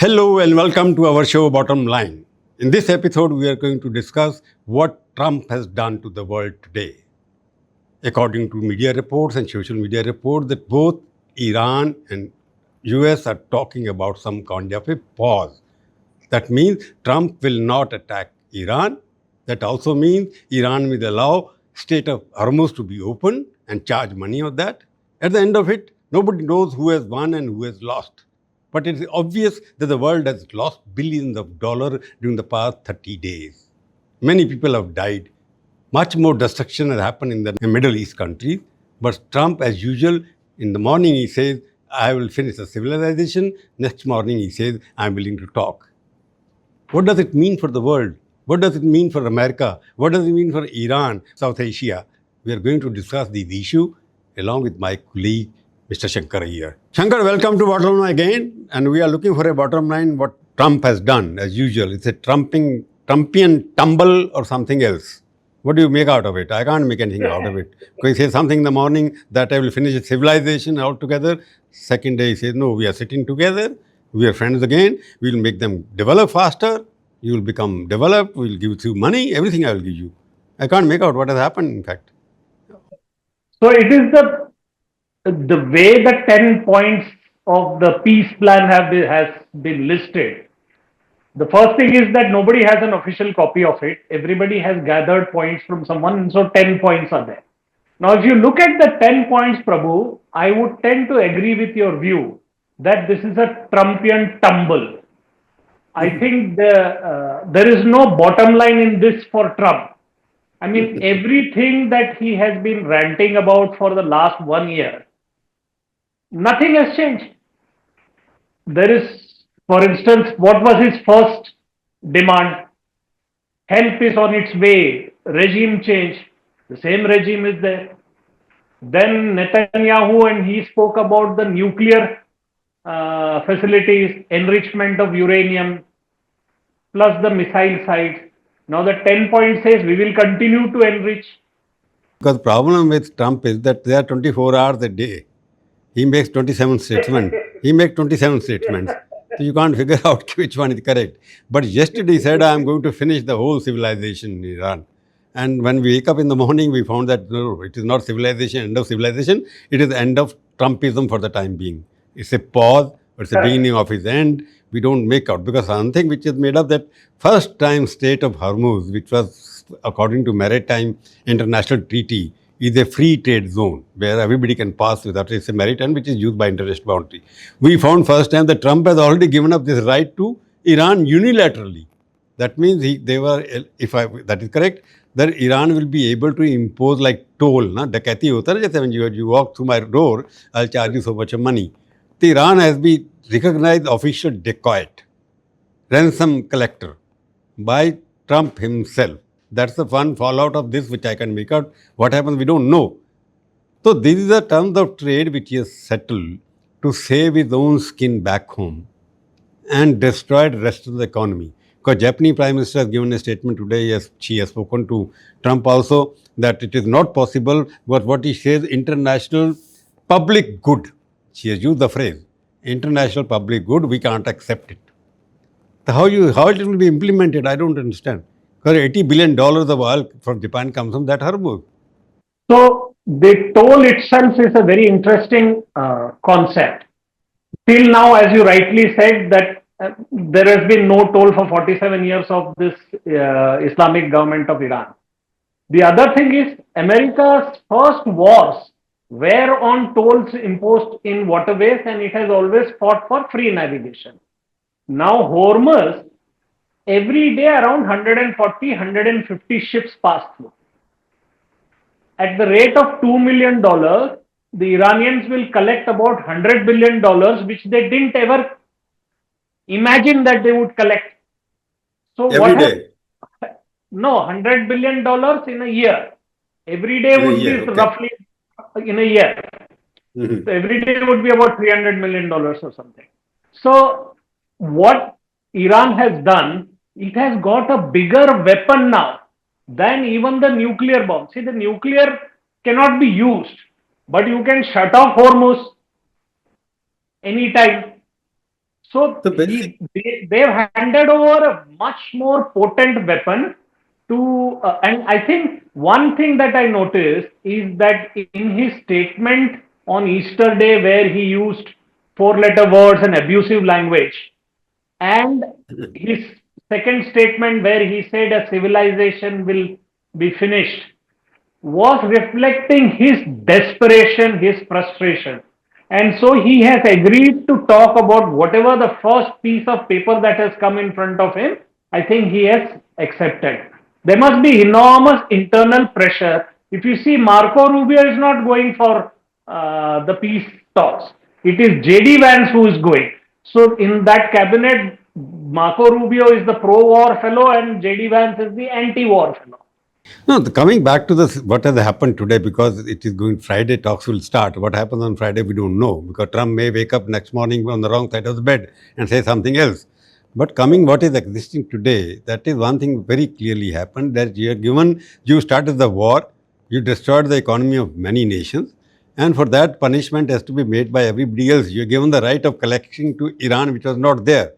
Hello and welcome to our show Bottom Line. In this episode, we are going to discuss what Trump has done to the world today. According to media reports and social media reports, that both Iran and US are talking about some kind of a pause. That means Trump will not attack Iran. That also means Iran will allow Strait of Hormuz to be open and charge money on that. At the end of it, nobody knows who has won and who has lost. But it is obvious that the world has lost billions of dollars during the past 30 days. Many people have died. Much more destruction has happened in the Middle East countries. But Trump, as usual, in the morning he says, I will finish the civilization. Next morning he says, I'm willing to talk. What does it mean for the world? What does it mean for America? What does it mean for Iran, South Asia? We are going to discuss these issues along with my colleague, Mr. Shankar here. Shankar, welcome to Bottom Line again. And we are looking for a bottom line, what Trump has done, as usual. It's a Trumpian tumble or something else. What do you make out of it? I can't make anything out of it. Because he says something in the morning that I will finish civilization altogether. Second day he says, no, we are sitting together. We are friends again. We will make them develop faster. You will become developed. We will give you money. Everything I will give you. I can't make out what has happened, in fact. So it is the way the 10 points of the peace plan has been listed. The first thing is that nobody has an official copy of it. Everybody has gathered points from someone, and so 10 points are there. Now, if you look at the 10 points, Prabhu, I would tend to agree with your view that this is a Trumpian tumble. I think there is no bottom line in this for Trump. I mean, everything that he has been ranting about for the last 1 year, nothing has changed. There is, for instance, what was his first demand? Help is on its way, regime change. The same regime is there. Then Netanyahu and he spoke about the nuclear facilities, enrichment of uranium, plus the missile sites. Now the 10 point says we will continue to enrich. Because the problem with Trump is that there are 24 hours a day. He makes 27 statements. He makes 27 statements. So you can't figure out which one is correct. But yesterday he said, I'm going to finish the whole civilization in Iran. And when we wake up in the morning, we found that no, it is not civilization, end of civilization. It is the end of Trumpism for the time being. It's a pause, but it's the beginning of his end. We don't make out. Because something which is made up that first time Strait of Hormuz, which was according to Maritime International Treaty, is a free trade zone where everybody can pass without it's a maritime which is used by international boundary. We found first time that Trump has already given up this right to Iran unilaterally. That means that is correct, that Iran will be able to impose like toll, na dakati hota na, jaise when you walk through my door, I'll charge you so much of money. So Iran has been recognized official dacoit, ransom collector by Trump himself. That's the one fallout of this which I can make out. What happens, we don't know. So this is the terms of trade which he has settled to save his own skin back home and destroy the rest of the economy. Because Japanese Prime Minister has given a statement today, yes, she has spoken to Trump also, that it is not possible, but what he says, international public good. She has used the phrase, international public good, we can't accept it. So how it will be implemented, I don't understand. Because $80 billion of oil from Japan comes from that Hormuz. So the toll itself is a very interesting concept. Till now, as you rightly said, that there has been no toll for 47 years of this Islamic government of Iran. The other thing is America's first wars were on tolls imposed in waterways, and it has always fought for free navigation. Now Hormuz, every day around 140, 150 ships pass through. At the rate of $2 million, the Iranians will collect about $100 billion, which they didn't ever imagine that they would collect. So every day? No, $100 billion in a year. Every day would be roughly in a year. So every day would be about $300 million or something. So what Iran has done, it has got a bigger weapon now than even the nuclear bomb. See, the nuclear cannot be used, but you can shut off Hormuz anytime. So The basic. they've handed over a much more potent weapon to, and I think one thing that I noticed is that in his statement on Easter Day, where he used four-letter words and abusive language, and his second statement where he said a civilization will be finished, was reflecting his desperation, his frustration. And so he has agreed to talk about whatever the first piece of paper that has come in front of him. I think he has accepted. There must be enormous internal pressure. If you see, Marco Rubio is not going for the peace talks. It is JD Vance who is going. So in that cabinet, Marco Rubio is the pro-war fellow and JD Vance is the anti-war fellow. No, coming back to this, what has happened today, because it is going Friday, talks will start. What happens on Friday, we don't know, because Trump may wake up next morning on the wrong side of the bed and say something else. But coming what is existing today, that is one thing very clearly happened, that you are given, you started the war, you destroyed the economy of many nations, and for that punishment has to be made by everybody else. You are given the right of collecting to Iran, which was not there.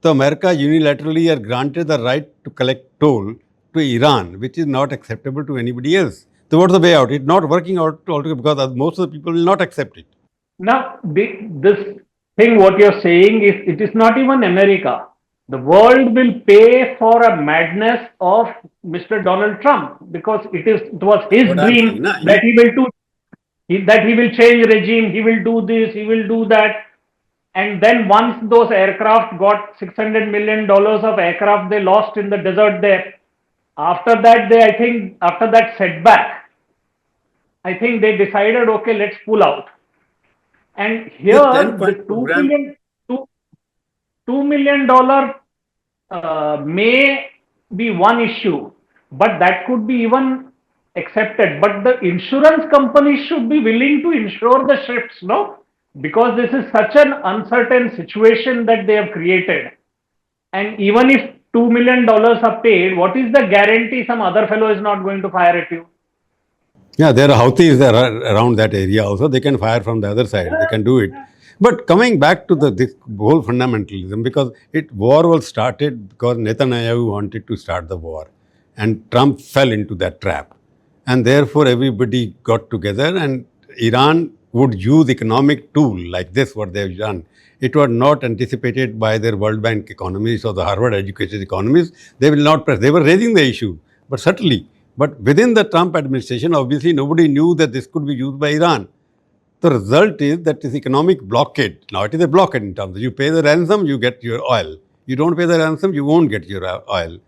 So America unilaterally are granted the right to collect toll to Iran, which is not acceptable to anybody else. So what's the way out? It's not working out altogether because most of the people will not accept it. Now, this thing, what you're saying is, it is not even America. The world will pay for a madness of Mr. Donald Trump, because it was his What I'm saying, dream na, that he will do, that he will change regime, he will do this, he will do that. And then once those aircraft got $600 million of aircraft they lost in the desert there, after that, I think, after that setback, I think they decided, okay, let's pull out. And this here, 10 the point program. $2 million may be one issue, but that could be even accepted. But the insurance companies should be willing to insure the ships, no? Because this is such an uncertain situation that they have created. And even if $2 million are paid, what is the guarantee some other fellow is not going to fire at you? Yeah, there are Houthis that are around that area also. They can fire from the other side. They can do it. But coming back to this whole fundamentalism, because war was started because Netanyahu wanted to start the war, and Trump fell into that trap, and therefore everybody got together, and Iran would use economic tool like this, what they've done. It was not anticipated by their World Bank economists or the Harvard educated economists. They will not press. They were raising the issue, but subtly. But within the Trump administration, obviously nobody knew that this could be used by Iran. The result is that this economic blockade. Now it is a blockade in terms of you pay the ransom, you get your oil. You don't pay the ransom, you won't get your oil.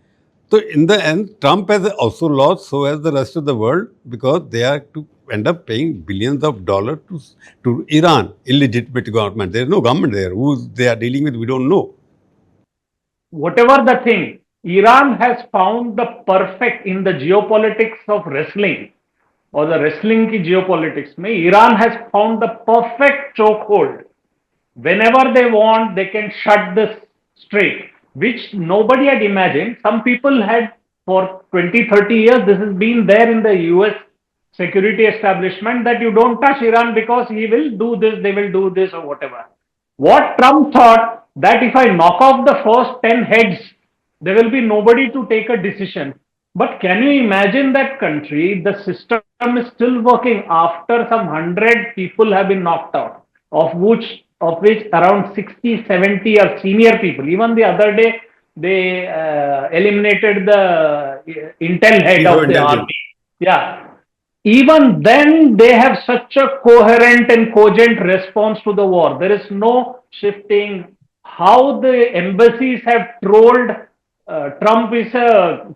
So in the end, Trump has also lost, so has the rest of the world, because they are to end up paying billions of dollars to Iran, illegitimate government. There is no government there. Who they are dealing with, we don't know. Whatever the thing, Iran has found the perfect in the geopolitics of wrestling, or the wrestling ki geopolitics. Iran has found the perfect chokehold. Whenever they want, they can shut this strait, which nobody had imagined. Some people had, for 20, 30 years, this has been there in the US security establishment, that you don't touch Iran because he will do this, they will do this, or whatever. What Trump thought, that if I knock off the first 10 heads, there will be nobody to take a decision. But can you imagine that country? The system is still working after some 100 people have been knocked out, of which around 60, 70 are senior people. Even the other day, they eliminated the intel head Chief of of the intelligence. army. Yeah. Even then, they have such a coherent and cogent response to the war. There is no shifting. How the embassies have trolled Trump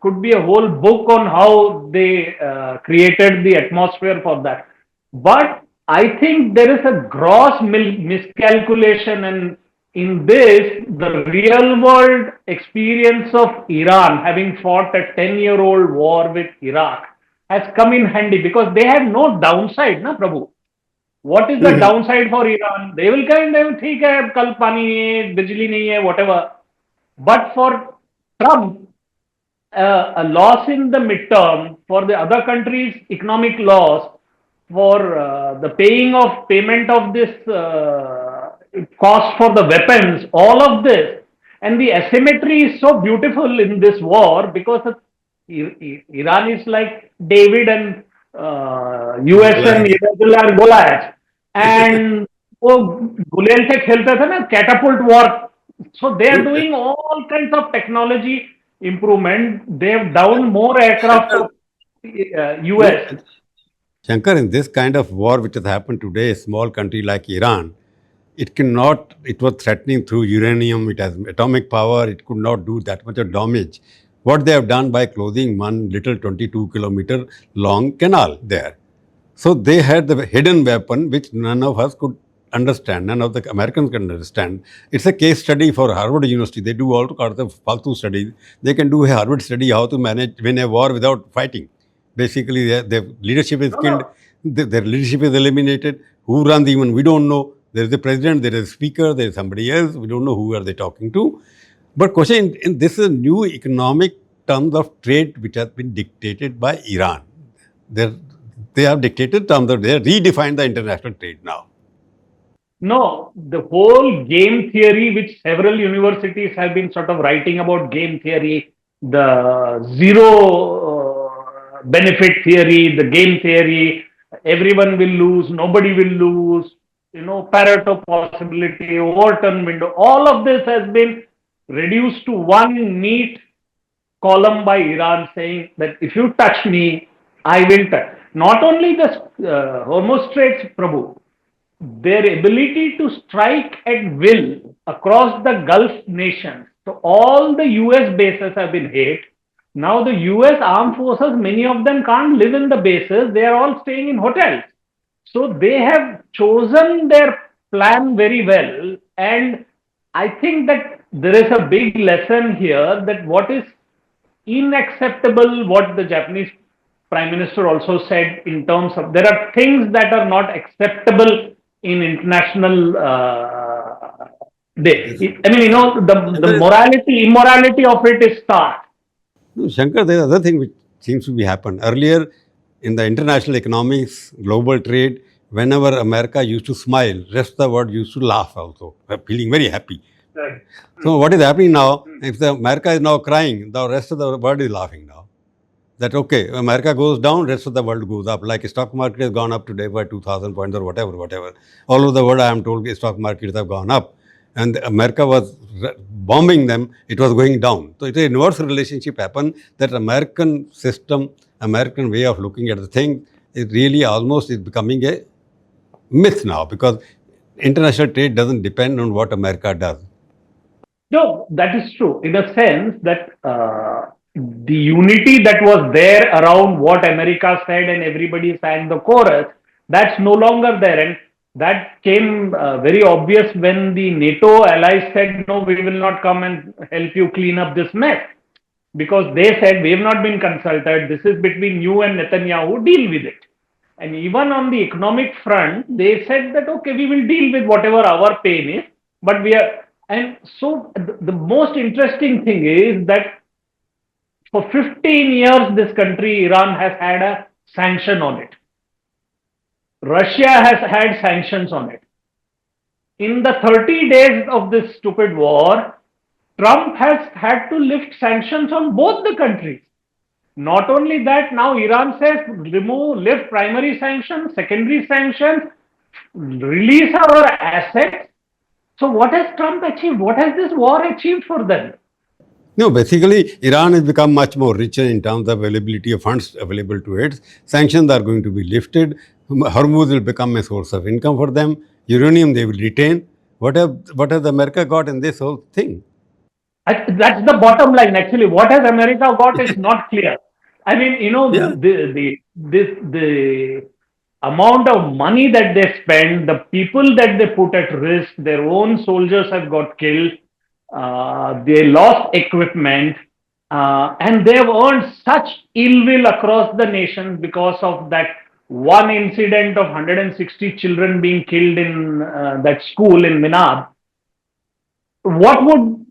could be a whole book on how they created the atmosphere for that. But I think there is a gross miscalculation, and in this, the real world experience of Iran, having fought a 10-year-old war with Iraq, has come in handy, because they have no downside, na Prabhu. What is the downside for Iran? They will kind of, ठीक है, कल पानी नहीं है, बिजली नहीं है, whatever. But for Trump, a loss in the midterm, for the other countries' economic loss, for the payment of this cost for the weapons, all of this. And the asymmetry is so beautiful in this war because Iran is like David and US and Goliath. irregular Goliath. And वो गुलियन से खेलते थे ना catapult war. So they are No, doing all kinds of technology improvement. They have downed more aircraft Shankar, of no, US. Shankar, in this kind of war which has happened today, a small country like Iran, it cannot, it was threatening through uranium, it has atomic power, it could not do that much of damage. What they have done by closing one little 22-kilometer long canal there. So they had the hidden weapon which none of us could understand, none of the Americans can understand. It's a case study for Harvard University. They do all kinds of faltu studies. They can do a Harvard study how to manage win a war without fighting. Basically, their leadership is No, killed, no. their leadership is eliminated. Who runs even we don't know. There is the president, there is a speaker, there is somebody else. We don't know who are they talking to. But question, in this is new economic terms of trade which has been dictated by Iran. They're, they have dictated terms of they have redefined the international trade now. No, the whole game theory, which several universities have been sort of writing about game theory, the zero benefit theory, the game theory, everyone will lose, nobody will lose, Pareto possibility, Overton window, all of this has been reduced to one neat column by Iran saying that if you touch me, I will touch. Not only the Hormuz Straits, Prabhu, their ability to strike at will across the Gulf nations. So all the US bases have been hit. Now the US armed forces, many of them can't live in the bases. They are all staying in hotels. So they have chosen their plan very well. And I think that there is a big lesson here that what is unacceptable, what the Japanese Prime Minister also said in terms of there are things that are not acceptable in international. Yes. I mean, the Shankar, morality, immorality of it is stark. no, Shankar, there's another thing which seems to be happen. Earlier in the international economics, global trade, whenever America used to smile, rest of the world used to laugh also, feeling very happy. Right. So what is happening now, if the America is now crying, the rest of the world is laughing now. That okay, America goes down, rest of the world goes up. Like stock market has gone up today by 2,000 points or whatever. All over the world, I am told stock markets have gone up. And America was bombing them, it was going down. So it's an inverse relationship happen that American system, American way of looking at the thing is really almost is becoming a myth now because international trade doesn't depend on what America does. No, that is true in a sense that the unity that was there around what America said and everybody sang the chorus, that's no longer there. And that came very obvious when the NATO allies said, no, we will not come and help you clean up this mess. Because they said, we have not been consulted. This is between you and Netanyahu, deal with it. And even on the economic front, they said that, okay, we will deal with whatever our pain is, but we are, and so the most interesting thing is that for 15 years, this country, Iran, has had a sanction on it. Russia has had sanctions on it. In the 30 days of this stupid war, Trump has had to lift sanctions on both the countries. Not only that, now Iran says lift primary sanctions, secondary sanctions, release our assets. So what has Trump achieved? What has this war achieved for them? No, basically, Iran has become much more richer in terms of availability of funds available to it. Sanctions are going to be lifted. Hormuz will become a source of income for them. Uranium they will retain. What has America got in this whole thing? That's the bottom line. Actually, what has America got is not clear. I mean, Yeah. the amount of money that they spend, the people that they put at risk, their own soldiers have got killed, they lost equipment, and they have earned such ill will across the nation because of that one incident of 160 children being killed in that school in Minab. What would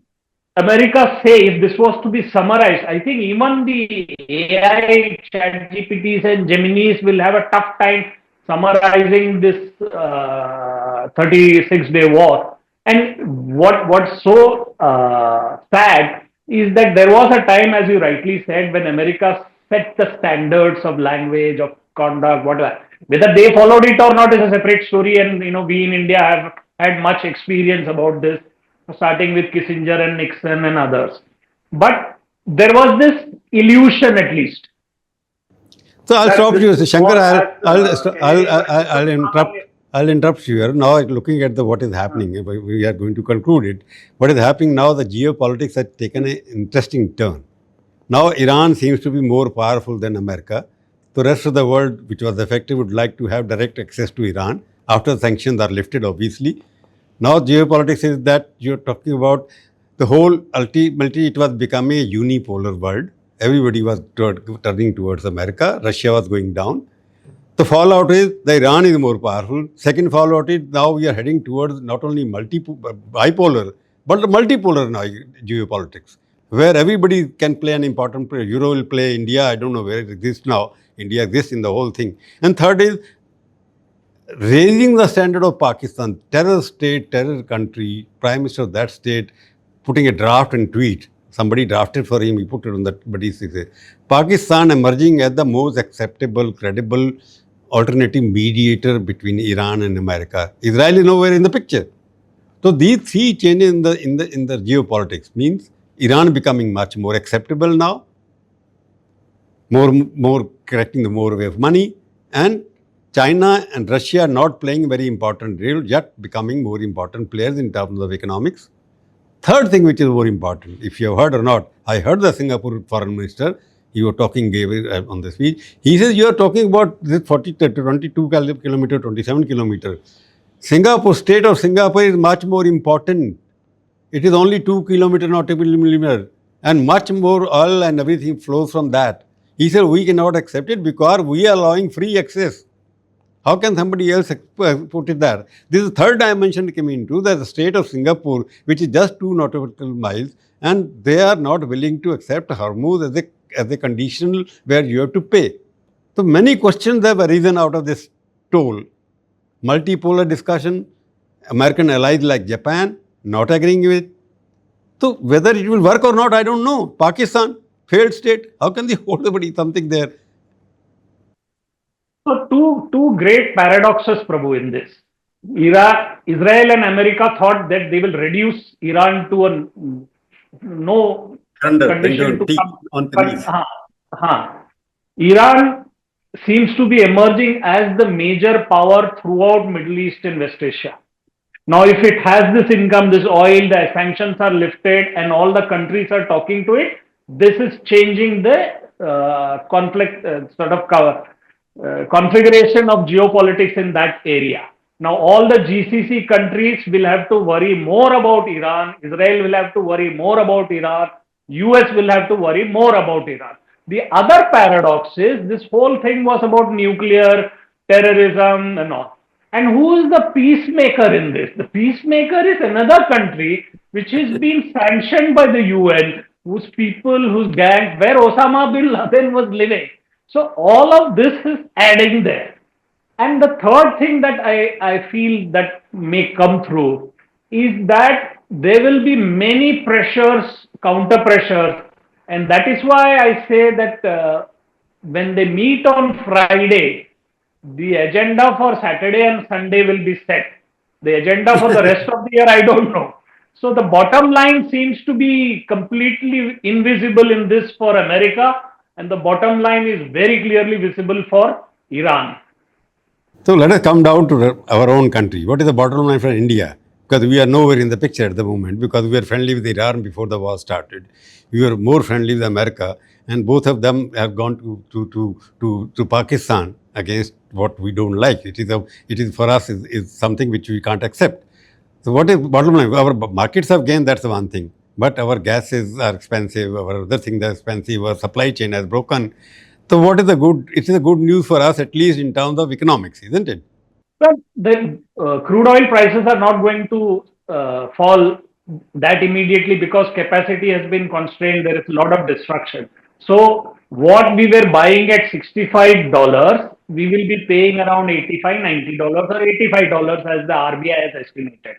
America say if this was to be summarized? I think even the AI chat GPTs and Geminis will have a tough time summarizing this 36-day war. And what's so sad is that there was a time, as you rightly said, when America set the standards of language, of conduct, whatever. Whether they followed it or not is a separate story, and we in India have had much experience about this, starting with Kissinger and Nixon and others. But there was this illusion, at least, So I'll that stop this you, Shankar. war has I'll interrupt. I'll interrupt you here. Now, looking at what is happening, we are going to conclude it. What is happening now? The geopolitics has taken an interesting turn. Now, Iran seems to be more powerful than America. The rest of the world, which was affected, would like to have direct access to Iran after sanctions are lifted, obviously. Now, geopolitics is that you're talking about the whole, ultimately, it was becoming a unipolar world. Everybody was turning towards America. Russia was going down. The fallout is the Iran is more powerful. Second fallout is now we are heading towards not only bipolar, but multipolar now geopolitics, where everybody can play an important player. Euro will play India. I don't know where it exists now. India exists in the whole thing. And third is raising the standard of Pakistan, terror state, terror country, prime minister of that state, putting a draft and tweet. Somebody drafted for him, he put it on that, but he says, Pakistan emerging as the most acceptable, credible, alternative mediator between Iran and America. Israel is nowhere in the picture. So these three changes in the geopolitics means Iran becoming much more acceptable now, more correcting the more way of money, and China and Russia are not playing a very important role, yet becoming more important players in terms of economics. Third thing which is more important, if you have heard or not, I heard the Singapore foreign minister, he was talking on the speech. He says, you are talking about this 40 to 22 kilometer, 27 kilometer. Singapore, state of Singapore is much more important. It is only 2 kilometer nautical millimeter, and much more oil and everything flows from that. He said, we cannot accept it because we are allowing free access. How can somebody else put it there? This is the third dimension coming into the state of Singapore, which is just 2 nautical miles, and they are not willing to accept Hormuz as a conditional where you have to pay. So many questions have arisen out of this toll. Multipolar discussion, American allies like Japan not agreeing with. So whether it will work or not, I don't know. Pakistan, failed state, how can they hold something there? So two great paradoxes, Prabhu, in this. Israel and America thought that they will reduce Iran to a no condition to come. On the But knees. Iran seems to be emerging as the major power throughout Middle East and West Asia. Now, if it has this income, this oil, the sanctions are lifted, and all the countries are talking to it, this is changing the conflict configuration of geopolitics in that area. Now, all the GCC countries will have to worry more about Iran. Israel will have to worry more about Iran. US will have to worry more about Iran. The other paradox is this whole thing was about nuclear, terrorism, and all. And who is the peacemaker in this? The peacemaker is another country which is being sanctioned by the UN, whose people, whose gangs, where Osama bin Laden was living. So all of this is adding there. And the third thing that I feel that may come through is that there will be many pressures, counter pressures, and that is why I say that when they meet on Friday, the agenda for Saturday and Sunday will be set. The agenda for the rest of the year, I don't know. So the bottom line seems to be completely invisible in this for America, and the bottom line is very clearly visible for Iran. So let us come down to our own country. What is the bottom line for India? Because we are nowhere in the picture at the moment, because we were friendly with Iran before the war started. We were more friendly with America, and both of them have gone to Pakistan against what we don't like. It is for us is something which we can't accept. So what is bottom line? Our markets have gained, that's the one thing. But our gases are expensive, our other things are expensive, our supply chain has broken. So what is the good? It is a good news for us, at least in terms of economics, isn't it? But the crude oil prices are not going to fall that immediately because capacity has been constrained. There is a lot of destruction. So what we were buying at $65, we will be paying around $85, $90 or $85 as the RBI has estimated.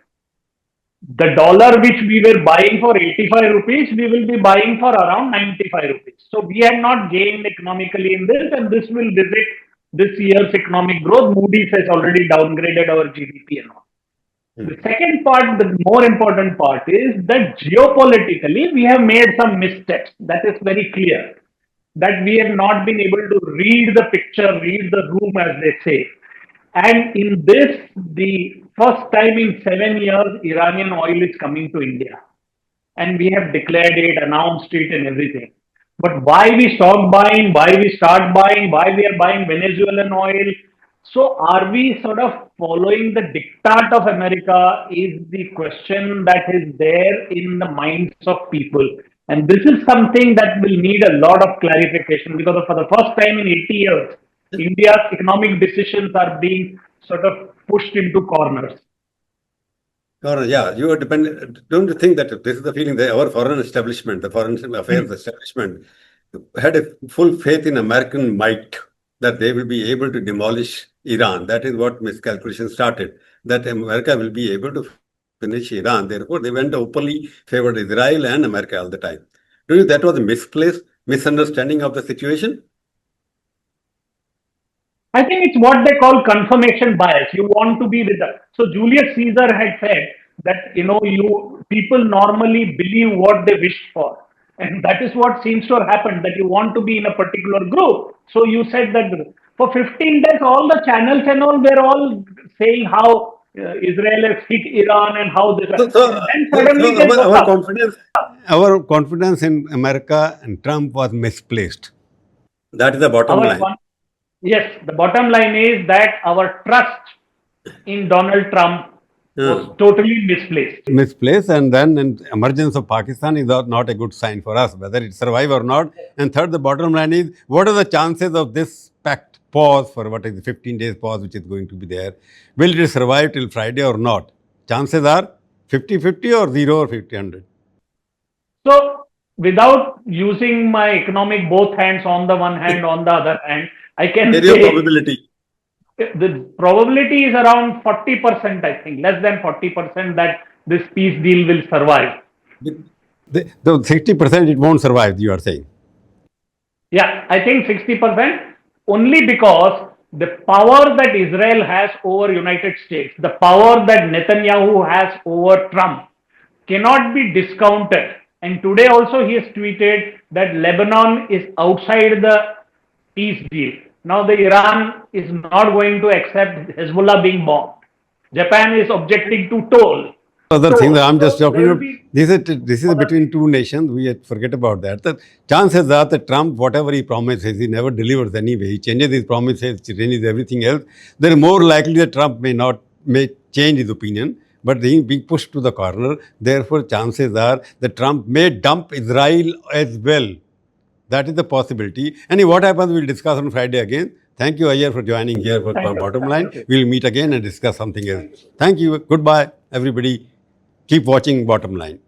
The dollar which we were buying for 85 rupees, we will be buying for around 95 rupees. So we had not gained economically in this, and this will visit this year's economic growth. Moody's has already downgraded our GDP and all. The second part, the more important part, is that geopolitically we have made some missteps. That is very clear. That we have not been able to read the picture, read the room, as they say. And in this, the first time in 7 years, Iranian oil is coming to India. And we have declared it, announced it, and everything. But why we stop buying, why we start buying, why we are buying Venezuelan oil? So, are we sort of following the diktat of America? Is the question that is there in the minds of people. And this is something that will need a lot of clarification because for the first time in 80 years, India's economic decisions are being sort of pushed into corners. Yeah, you are dependent. Don't you think that this is the feeling that our foreign establishment, the foreign affairs establishment, had a full faith in American might that they will be able to demolish Iran? That is what miscalculation started. That America will be able to finish Iran. Therefore, they went openly favored Israel and America all the time. Do you think that was a misplaced misunderstanding of the situation? I think it's what they call confirmation bias. You want to be with us. So Julius Caesar had said that you people normally believe what they wish for, and that is what seems to have happened. That you want to be in a particular group. So you said that for 15 days, all the channels and all were all saying how Israel has hit Iran and how this. And suddenly they our confidence in America and Trump was misplaced. That is the bottom line. Yes, the bottom line is that our trust in Donald Trump was totally misplaced. Misplaced, and then emergence of Pakistan is not a good sign for us, whether it survive or not. And third, the bottom line is, what are the chances of this pact pause for what is the 15 days pause which is going to be there? Will it survive till Friday or not? Chances are 50-50 or 0 or 50-100. So, without using my economic both hands on the one hand, on the other hand, I can say probability. The probability is around 40%, I think, less than 40% that this peace deal will survive. The 60% it won't survive, you are saying? Yeah, I think 60% only because the power that Israel has over United States, the power that Netanyahu has over Trump cannot be discounted. And today also he has tweeted that Lebanon is outside the peace deal. Now the Iran is not going to accept Hezbollah being bombed. Japan is objecting to toll. Other things I'm just talking about. This is between two nations. We forget about that. The chances are that Trump, whatever he promises, he never delivers anyway. He changes his promises, he changes everything else. They're more likely that Trump may change his opinion, but he being pushed to the corner. Therefore, chances are that Trump may dump Israel as well. That is the possibility. And what happens, we'll discuss on Friday again. Thank you, Ayer, for joining here for Bottom Line. We'll meet again and discuss something else. Thank you. Goodbye, everybody. Keep watching Bottom Line.